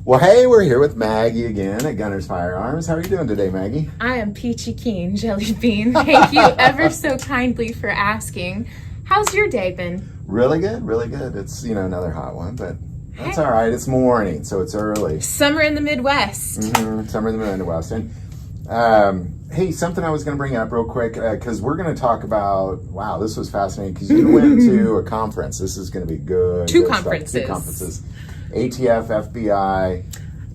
Well, hey, we're here with Maggie again at Gunner's Firearms. How are you doing today, Maggie? I am peachy keen, Jelly Bean. Thank you ever so kindly for asking. How's your day been? Really good, really good. It's, another hot one, but that's all right. It's morning, so it's early. Summer in the Midwest. Summer in the Midwest. And, hey, something I was going to bring up real quick, because we're going to talk about, wow, this was fascinating, because you went to a conference. This is going to be good. Two good conferences. Stuff. Two conferences. ATF, FBI.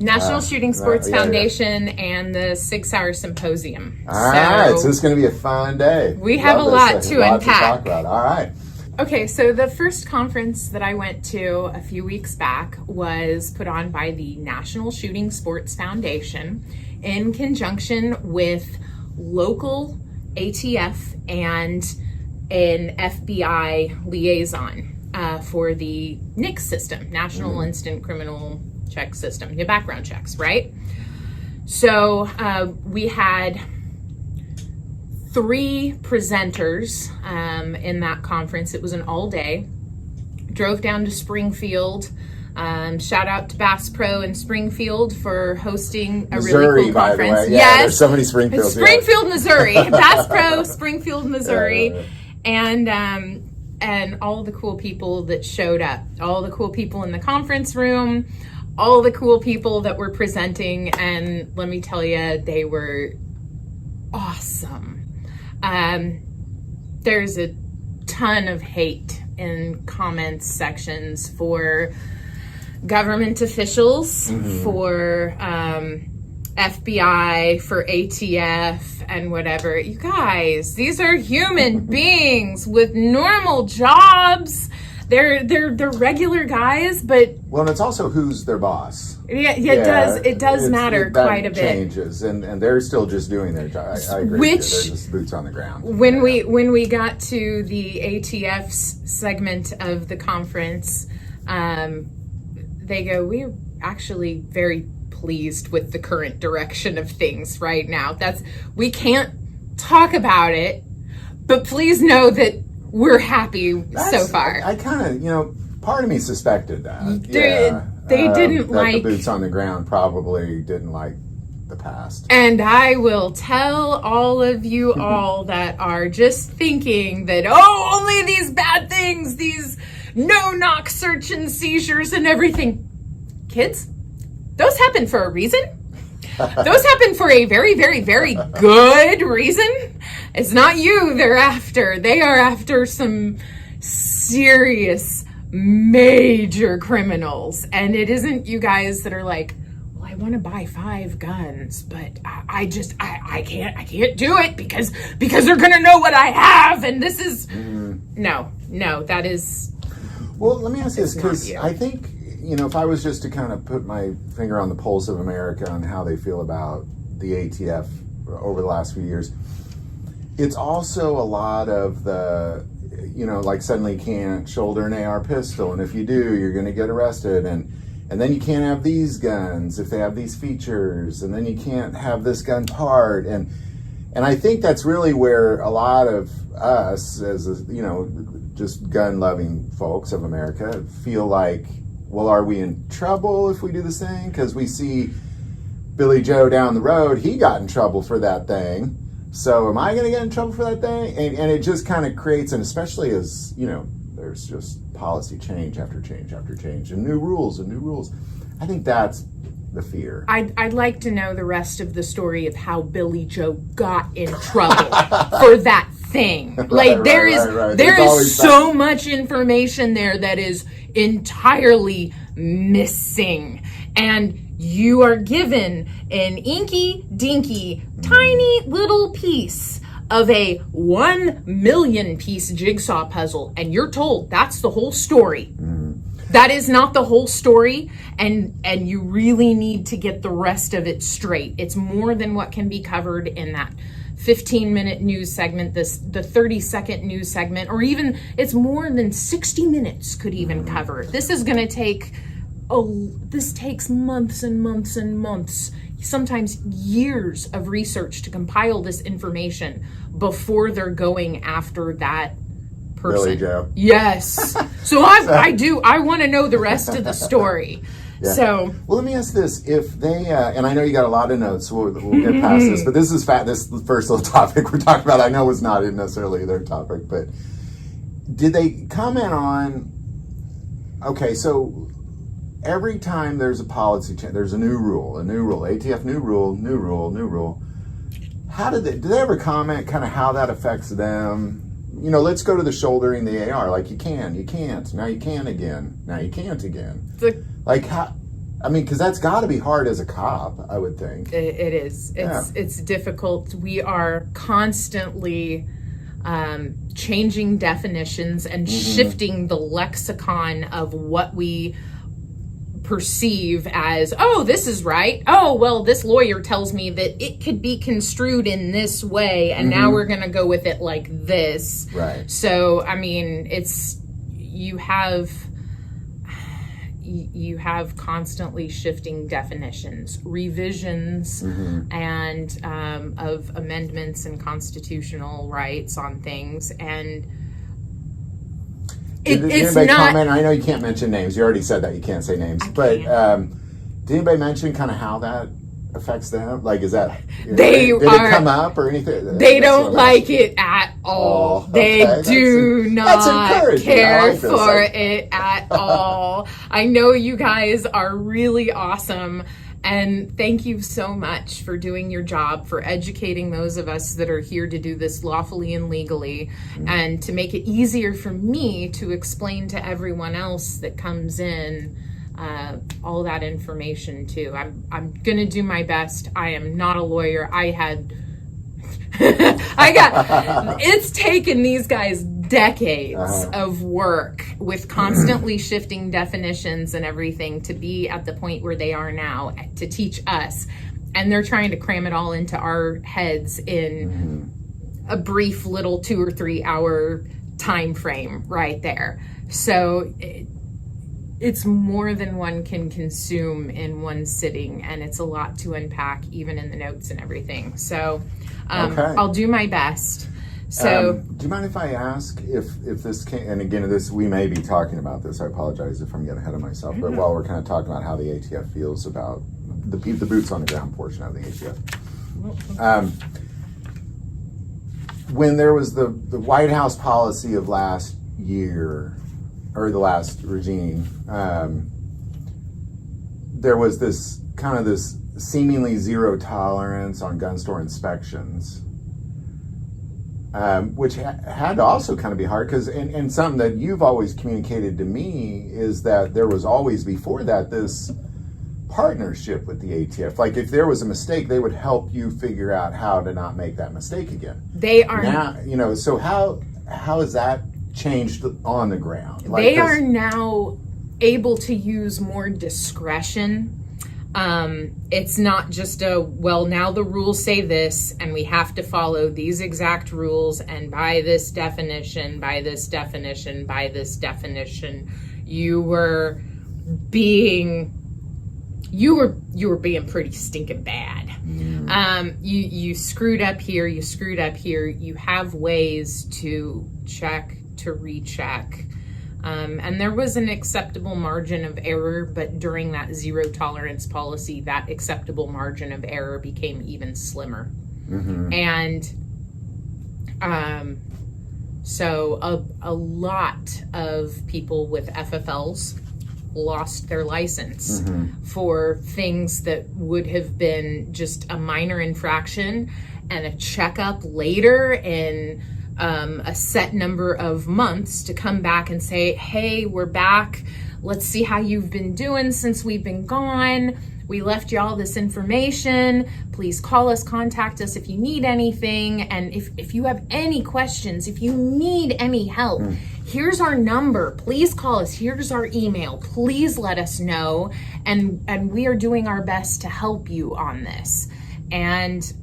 National Shooting Sports Foundation and the 6-hour symposium. All right, so it's going to be a fun day. We have a lot to unpack. To talk about. All right. Okay, so the first conference that I went to a few weeks back was put on by the National Shooting Sports Foundation in conjunction with local ATF and an FBI liaison for the NICS system, National Instant Criminal Check System, the background checks, right? So we had 3 presenters in that conference. It was an all day. Drove down to Springfield. Shout out to Bass Pro in Springfield for hosting a really cool conference. By the way. Yeah, yes, there's so many Springfields. Springfield, Missouri. Bass Pro, Springfield, Missouri. And all the cool people that showed up, all the cool people in the conference room, all the cool people that were presenting, and let me tell you, they were awesome. There's a ton of hate in comments sections for government officials, for FBI, for ATF, and whatever. You guys, these are human beings with normal jobs. They're regular guys, but well, and it's also who's their boss. It does matter quite a bit. Changes, and they're still just doing their job. I agree. They're just boots on the ground. When we got to the ATF's segment of the conference, they go, "We're actually very pleased with the current direction of things right now. We can't talk about it, but please know that we're happy so far." I kind of, part of me suspected that. They didn't that like the boots on the ground probably didn't like the past. And I will tell all of you all that are just thinking that, only these bad things, these no-knock search and seizures and everything. Kids, those happen for a reason. Those happen for a very, very, very good reason. It's not you they're after. They are after some serious, major criminals. And it isn't you guys that are like, well, I want to buy 5 guns, but I can't do it because they're going to know what I have. And this is, no, that is. Well, let me ask you this, because I think, if I was just to kind of put my finger on the pulse of America and how they feel about the ATF over the last few years, it's also a lot of the, like suddenly you can't shoulder an AR pistol, and if you do, you're going to get arrested, and then you can't have these guns if they have these features, and then you can't have this gun part, and I think that's really where a lot of us, as just gun-loving folks of America, feel like, well, are we in trouble if we do this thing? Because we see Billy Joe down the road, he got in trouble for that thing. So am I going to get in trouble for that thing? And it just kind of creates, and especially as, there's just policy change after change after change, and new rules. I think that's the fear. I'd like to know the rest of the story of how Billy Joe got in trouble for that thing. Like there is so much information there that is entirely missing, and you are given an inky dinky tiny little piece of a 1 million piece jigsaw puzzle, and you're told that's the whole story. That is not the whole story, and you really need to get the rest of it straight. It's more than what can be covered in that 15-minute news segment, the 30-second news segment, or even it's more than 60 minutes could even cover. This is going to take, this takes months and months and months, sometimes years of research to compile this information before they're going after that person. Billy Joe. Yes. So I want to know the rest of the story. Yeah. So, well, let me ask this: if they, and I know you got a lot of notes, so we'll get past this, but this is this first little topic we're talking about. I know was not necessarily their topic, but did they comment on? Okay, so every time there's a policy change, there's a new rule, ATF new rule. How do they ever comment kind of how that affects them? You know, let's go to the shouldering the AR. Like, you can't. Now you can again. Now you can't again. Like, how? I mean, because that's got to be hard as a cop, I would think. It is. It's difficult. We are constantly changing definitions and shifting the lexicon of what we perceive as, oh, this is right. Oh, well, this lawyer tells me that it could be construed in this way, and now we're going to go with it like this. Right. So, I mean, you have constantly shifting definitions, revisions, and of amendments and constitutional rights on things, and Did anybody comment? I know you can't mention names. You already said that you can't say names. But did anybody mention kind of how that affects them? Like, is that did it come up or anything? They don't like it at all. They do not care for it at all. I know you guys are really awesome. And thank you so much for doing your job, for educating those of us that are here to do this lawfully and legally, and to make it easier for me to explain to everyone else that comes in all that information too. I'm gonna do my best. I am not a lawyer. It's taken these guys decades of work with constantly shifting definitions and everything to be at the point where they are now to teach us, and they're trying to cram it all into our heads in a brief little 2 or 3 hour time frame right there. So it's more than one can consume in one sitting, and it's a lot to unpack even in the notes and everything. So I'll do my best. So, do you mind if I ask if this came, and again, we may be talking about this, I apologize if I'm getting ahead of myself, but while we're kind of talking about how the ATF feels about the boots on the ground portion of the ATF. When there was the White House policy of last year, or the last regime, there was this seemingly zero tolerance on gun store inspections. Which had to also kind of be hard because, and something that you've always communicated to me is that there was always before that this partnership with the ATF. Like, if there was a mistake, they would help you figure out how to not make that mistake again. They are now, so how has that changed on the ground? Like, they are now able to use more discretion. It's not just now the rules say this and we have to follow these exact rules, and by this definition, you were being pretty stinking bad. You screwed up here, you have ways to check, to recheck. And there was an acceptable margin of error, but during that zero tolerance policy, that acceptable margin of error became even slimmer. And so a lot of people with FFLs lost their license for things that would have been just a minor infraction and a checkup later in a set number of months to come back and say, hey, we're back. Let's see how you've been doing since we've been gone. We left you all this information. Please call us, contact us if you need anything. And if you have any questions, if you need any help, here's our number. Please call us. Here's our email. Please let us know. And we are doing our best to help you on this. And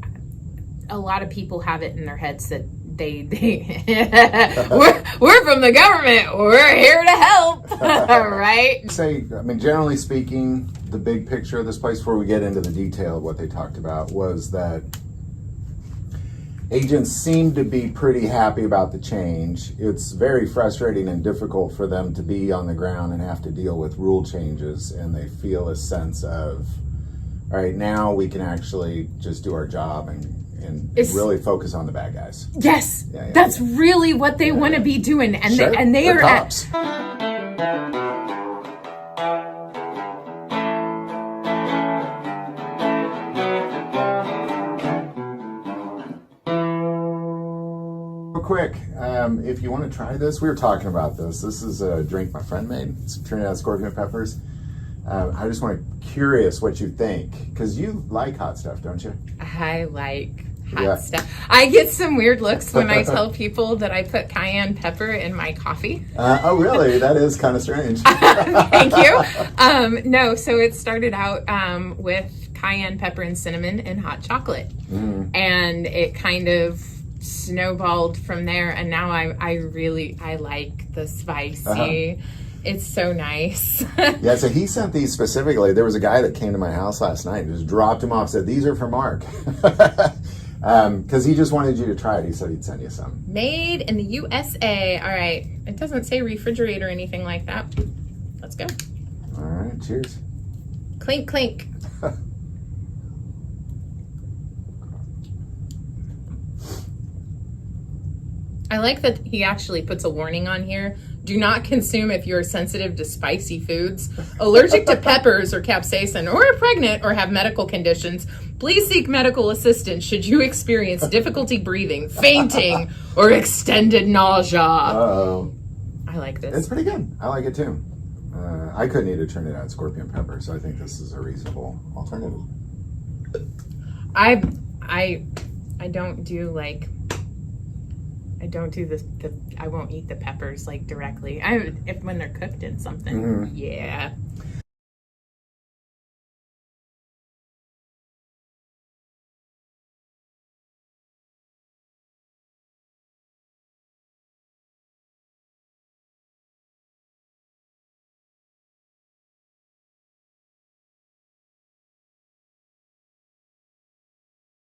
a lot of people have it in their heads that we're from the government. We're here to help, right? Generally speaking, the big picture of this place, before we get into the detail of what they talked about, was that agents seem to be pretty happy about the change. It's very frustrating and difficult for them to be on the ground and have to deal with rule changes, and they feel a sense of, all right, now we can actually just do our job and really focus on the bad guys. Yes, that's really what they want to be doing, and sure. they They're are cops. Real quick, if you want to try this, we were talking about this. This is a drink my friend made. It's Trinidad scorpion peppers. I just curious what you think, because you like hot stuff, don't you? I like hot stuff. I get some weird looks when I tell people that I put cayenne pepper in my coffee. Oh, really? That is kind of strange. Thank you. No, so it started out with cayenne pepper and cinnamon and hot chocolate. And it kind of snowballed from there. And now I like the spicy. It's so nice. Yeah, so he sent these specifically. There was a guy that came to my house last night and just dropped him off, said, these are for Mark. Because he just wanted you to try it. He said he'd send you some. Made in the USA. All right. It doesn't say refrigerate or anything like that. Let's go. All right, cheers. Clink, clink. I like that he actually puts a warning on here. Do not consume if you're sensitive to spicy foods, allergic to peppers or capsaicin, or are pregnant or have medical conditions. Please seek medical assistance should you experience difficulty breathing, fainting, or extended nausea. Uh-oh. I like this. It's pretty good. I like it too. I couldn't eat a Trinidad scorpion pepper, so I think this is a reasonable alternative. I don't do like... I don't do this. I won't eat the peppers like directly. If when they're cooked in something, yeah.